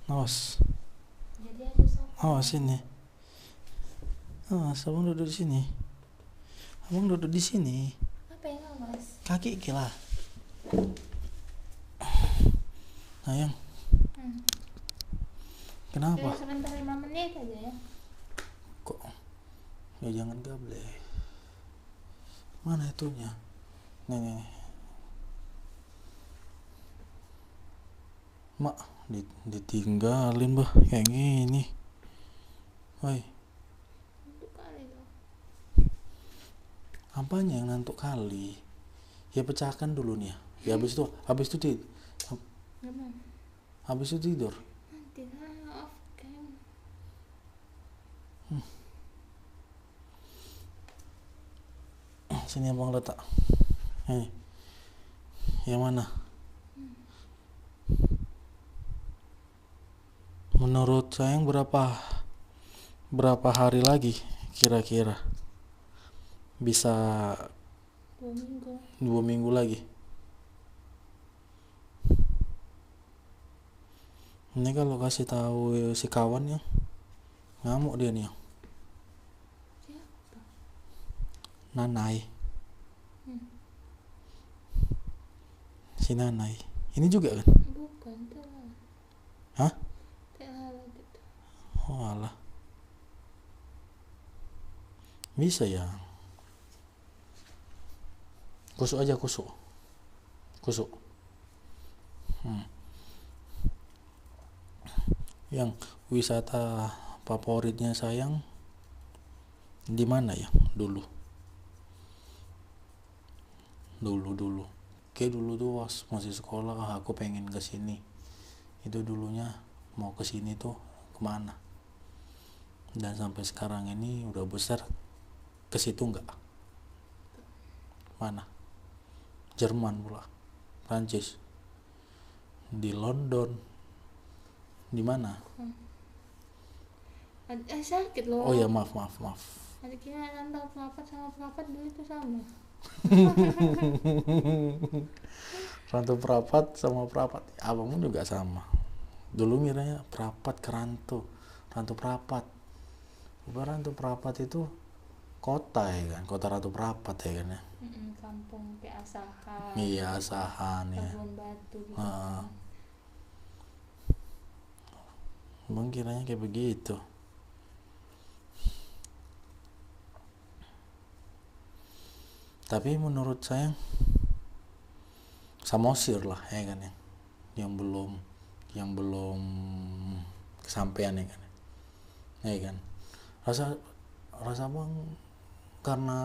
Awas, Jadi harus apa? awas sini. Awas, abang duduk di sini. Abang duduk di sini. Apa yang awas? Kaki gila. Sayang, kenapa? Sebentar 5 menit aja ya. Kok? Ya jangan gable. Mana itunya? Nih. Mak, ditinggalin bah kayak gini. Woi, Untuk kali loh. apanya yang ngantuk kali? Ya pecahkan dulu nih ya. Ya habis itu Gimana? habis itu tidur. Nanti lah off cam. Sini abang letak. Yang mana? Menurut sayang berapa hari lagi kira-kira bisa 2 minggu. 2 minggu lagi? Ini kalau kasih tahu si kawan ya ngamuk dia nih. Siapa? Nanai. Si Nanai. Ini juga kan? Bukan tuh. Hah? Telah gitu. Oh alah. Bisa ya. Kusuk aja kusuk. Yang wisata favoritnya sayang di mana ya dulu? Kayak dulu tuh masih sekolah aku pengen ke sini. Itu dulunya mau ke sini tuh kemana? Dan sampai sekarang ini udah besar ke situ enggak? Mana? Jerman pula, Prancis, di London, di mana? Sakit loh. Oh ya maaf. Ada kira antara perapat sama perapat dulu itu sama. Rantau perapat sama perapat, abangmu juga sama. Dulu ngiranya perapat ke rantau perapat. Rantau perapat itu kota ya kan, kota Rantau Perapat ya kan ya. Kampung kayak Asahan. Iya Asahan ya. Kebun Batu gitu. Abang kiranya kayak begitu. Tapi menurut saya Samosir lah ya kan ya, yang belum kesampaian ya kan ya kan. Rasa bang karena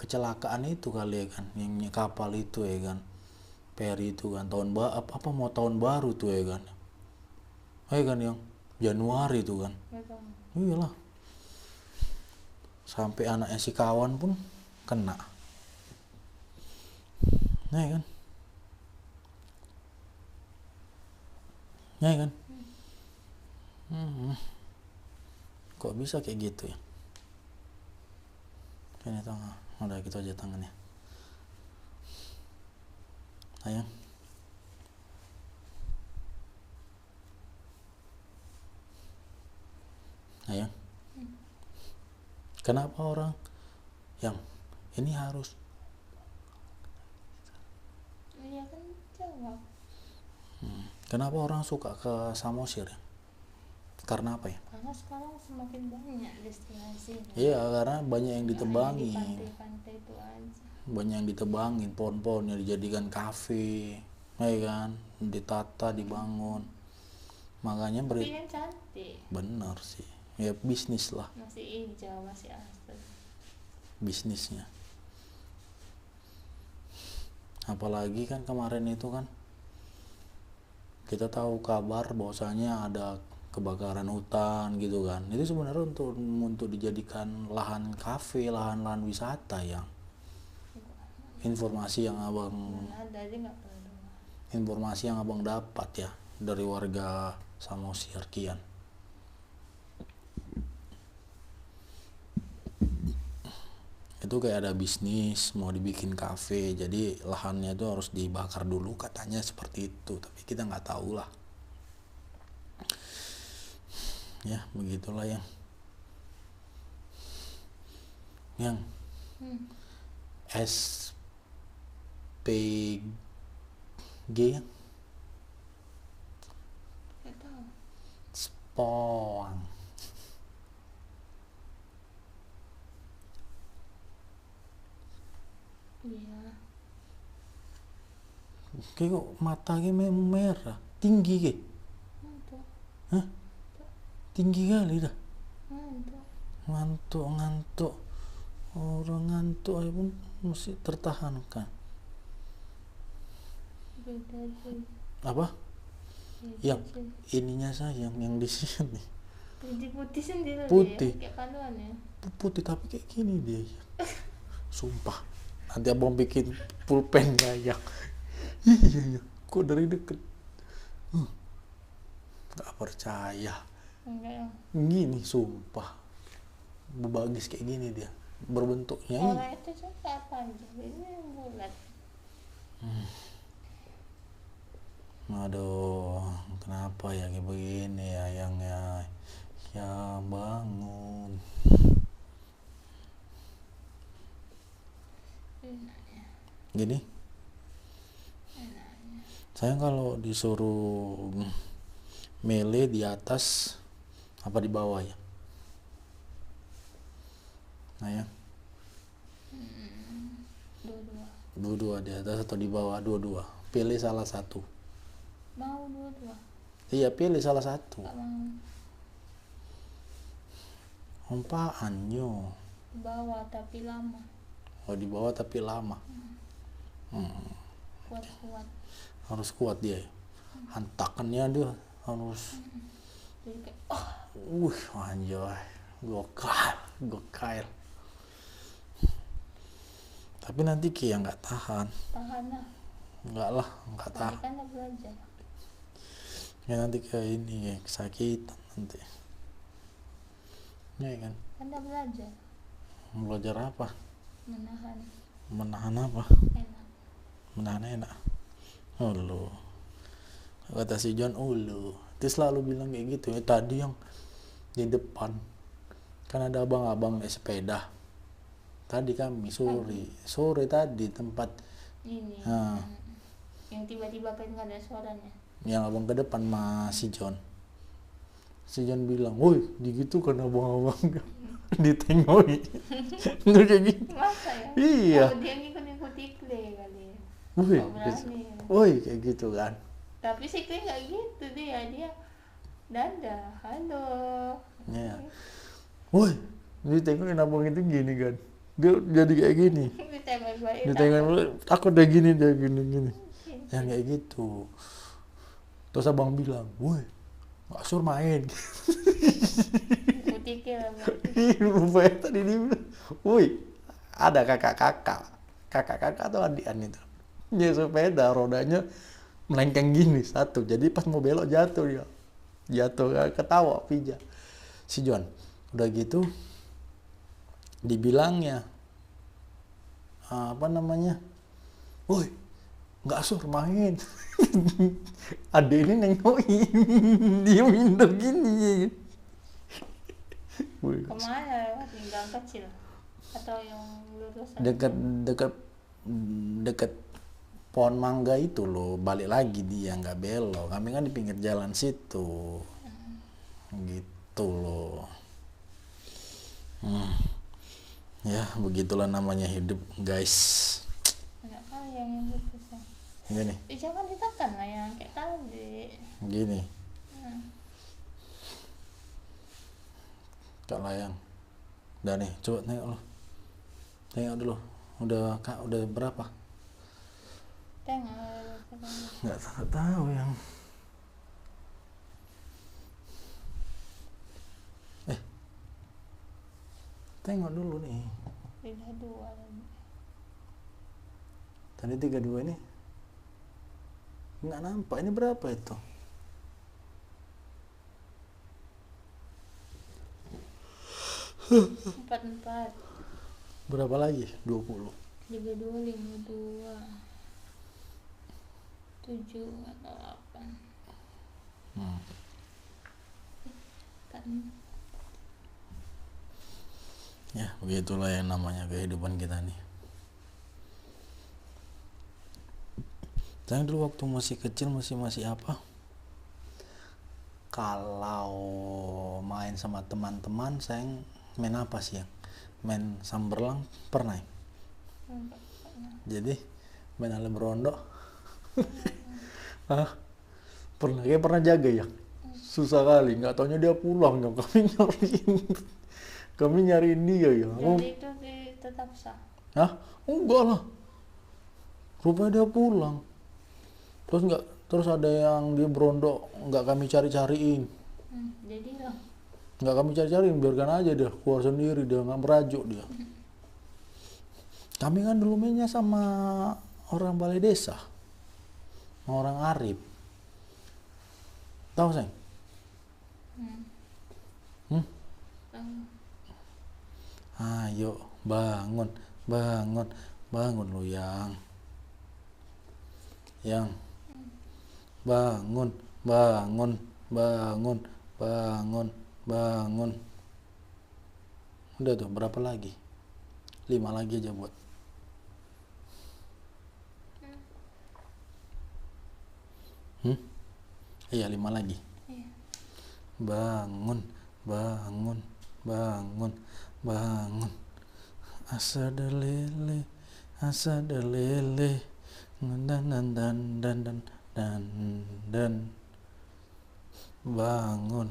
kecelakaan itu kali ya kan, yang kapal itu ya kan, peri itu kan apa mau tahun baru tuh ya kan yang Januari itu kan. Iyalah, sampai anaknya si kawan pun kena ya kan. Kok bisa kayak gitu ya? Ini tangan, udah gitu aja tangannya. Sayang. Kenapa orang yang ini harus? Iya kan jawab. Kenapa orang suka ke Samosir ya? Karena apa ya? Karena sekarang semakin banyak destinasi. Iya, karena banyak yang ditebangin. Di pantai-pantai itu aja. Banyak yang ditebangin, pohon-pohonnya dijadikan kafe, ya kan? Ditata, dibangun. Makanya Tapi kan cantik. bener sih. Ya bisnis lah. Masih hijau, masih asli. Bisnisnya. Apalagi kan kemarin itu kan kita tahu kabar bahwasanya ada kebakaran hutan gitu kan. Itu sebenarnya untuk dijadikan lahan kafe, lahan wisata yang informasi yang abang dapat ya dari warga Samosir Kian. Itu kayak ada bisnis mau dibikin kafe, jadi lahannya itu harus dibakar dulu katanya seperti itu, tapi kita nggak tahu lah. Ya begitulah yang SPG yang Nggak tahu. Spoang. Iya. Kayak kok matanya memang merah, tinggi ke? Ngantuk. Hah? Tinggi kali dah. Ngantuk. Ngantuk. Orang ngantuk aja pun mesti tertahankan. Beda sih. Apa? Beda Yang sih. ininya sayang, yang di sini Putih sendiri Putih. ya, kayak paduan ya. putih tapi kayak gini dia. Sumpah. Nanti abang bikin pulpen kayak. Iya. Kok dari deket? Gak percaya. Enggak ya. Gini sumpah. Bagis kayak gini dia. Berbentuknya ini. Orang itu suka panjang, ini yang bulat. Aduh, kenapa ya kayak begini ya yang ya bangun. Enaknya. Gini. Saya kalau disuruh mele di atas apa di bawah ya? Nah ya, Dua-dua. dua-dua di atas atau di bawah, dua-dua. Pilih salah satu. Mau dua-dua. Iya, pilih salah satu. Gak mau. Ampaannya. Bawah tapi lama. Oh, di bawah tapi lama. Kuat-kuat. Harus kuat dia. Hantakannya dia harus. Jadi kayak Anjay. Gokil. Tapi nanti Kia nggak tahan. tahan lah. Nggak lah, nggak Tadi tahan. kan udah belajar. Ya nanti kayak ini ya, kesakitan nanti. Ya kan. Kan udah belajar. Belajar apa? Menahan. Menahan apa? Enak. Menahan enak. Ulu. Kata si John, ulu. Dia selalu bilang kayak gitu ya. Tadi yang di depan kan ada abang-abang naik sepeda. Tadi kami sore tadi tempat Ini. Nah. Yang tiba-tiba kan nggak ada suaranya. yang abang ke depan masih John. Si John bilang, woi, digitu kan abang-abang ditengoi. Itu kayak gitu. Masa ya? Iya. Oh, dia ngikut-ngikut Ikle kali. Woi, Nggak berani. woi kayak gitu kan. Tapi si Ikle nggak gitu dia dadah, halo. Ya. Woi, ditengokin abang itu gini kan. Dia jadi kayak gini. Ditembak baik. Ditengok, aku udah gini, dia gini. Yang kayak gitu. Terus abang bilang, woi, gak suruh main. Ikut Ikle lah berarti. Rupanya tadi dia bilang, woi, ada kakak-kakak atau adian itu. Dia sepeda, rodanya melengkeng gini satu. Jadi pas mau belok jatuh dia. Jatuh, ketawa, pijak. Si John, udah gitu, dibilangnya, apa namanya, woi, nggak suruh main. Adek ini nengokin, dia minder gini. Kemana? Tinggal kecil atau yang lulusan? Dekat pohon mangga itu loh, balik lagi dia nggak belok. Kami kan di pinggir jalan situ, gitu loh. Ya begitulah namanya hidup, guys. Enggak kali yang gitu sih. Gini, Jangan ditekan lah yang kayak tadi. gini, Nah, Kak Layang. Udah nih, coba tengok dulu. Udah berapa? tengok. Nggak tahu yang. Tengok dulu nih. 32 lagi. Tadi 32 ini nggak nampak. Ini berapa itu? 44. Berapa lagi? 20. 32, 52. 7 atau 8. Tak Ya begitulah yang namanya kehidupan kita nih. Saya dulu waktu masih kecil masih apa, kalau main sama teman-teman saya main apa sih ya, main samberlang pernah ya? Jadi main alam rondo. Ah, pernah jaga ya, susah kali, nggak taunya dia pulang ya, kami nyariin dia ya. Jadi itu tetap sah. Hah? Enggak lah, rupanya dia pulang. Terus ada yang dia berondok, nggak kami cari-cariin. Jadi loh. Nggak kami cari-cariin, biarkan aja dia keluar sendiri, dia nggak merajuk dia. Kami kan dulu mainnya sama orang balai desa, orang Arif. Tahu sayang? Ayo bangun lu yang bangun. Udah tuh, berapa lagi? 5 lagi aja buat. Iya, 5 lagi. Iya. Bangun. Asadelele. Dan. Bangun.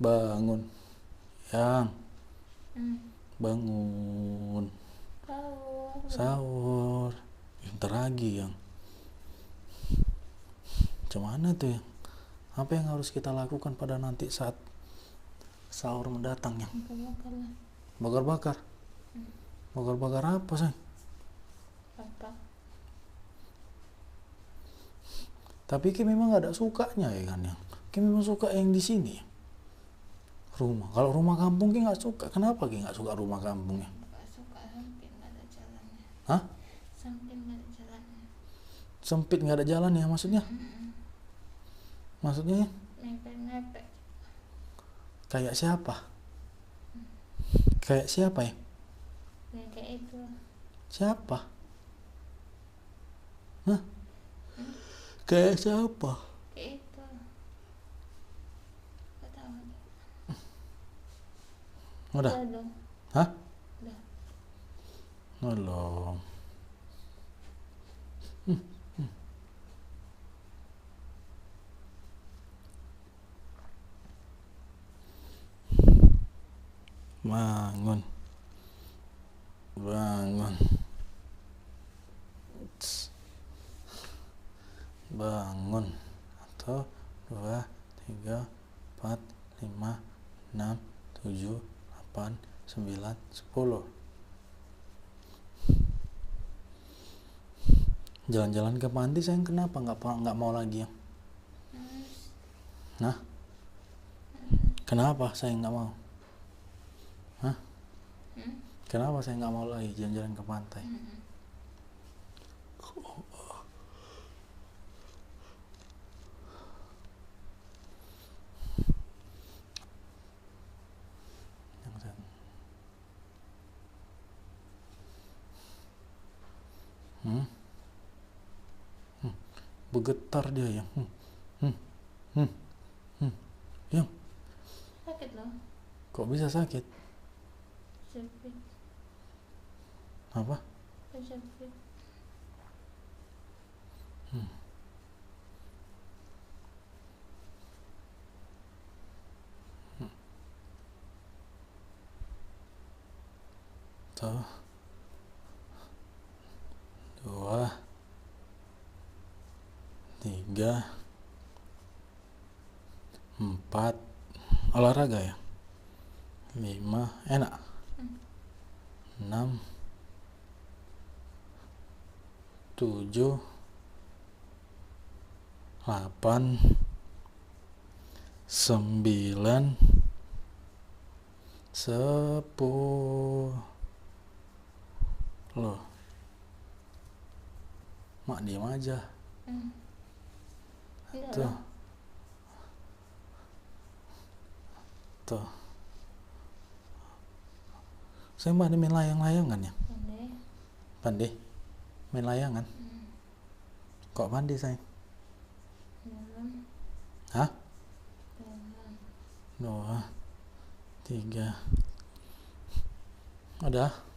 Bangun. Yang bangun. Sahur. Bentar lagi yang. Cuman tuh yang. Apa yang harus kita lakukan pada nanti saat sahur mendatang ya? Bakar-bakar. Bakar-bakar apa sayang? Apa? Tapi Ki memang gak ada sukanya ya kan yang. Ki memang suka yang di sini. Rumah. Kalau rumah kampung Ki nggak suka. Kenapa Ki nggak suka rumah kampung ya? Nggak suka, sempit nggak ada jalannya. Hah? Sempit nggak ada jalannya. Sempit nggak ada jalan ya maksudnya? Maksudnya? Mepet-mepet. Kayak siapa? Kayak siapa ya? Ya kayak itu. Siapa? Hah? Kayak siapa? Kayak itu. Gak tahu aja. Udah? dong. Hah? Udah. Belum. Bangun. Bangun. 1, 2, 3, 4, 5, 6, 7, 8, 9, 10. Jalan-jalan ke panti sayang, kenapa nggak mau lagi ya? Nah, kenapa saya nggak mau? Hah? Kenapa saya nggak mau lagi jalan-jalan ke pantai? Bergetar dia yang. Yang. Sakit loh. Kok bisa sakit? Jepit. Apa? Kejepit. Tuh. 2, 3, 4. Olahraga ya? 5, enak. 6, 7, 8, 9, 10. Loh, mak diam aja. Enggak Tuh, lah. tuh. Saya mbak main layang-layangan ya? Pandai. Pandai? Main layangan? Kok pandai sayang? Dalam. Hah? Dalam. 2, 3. Udah?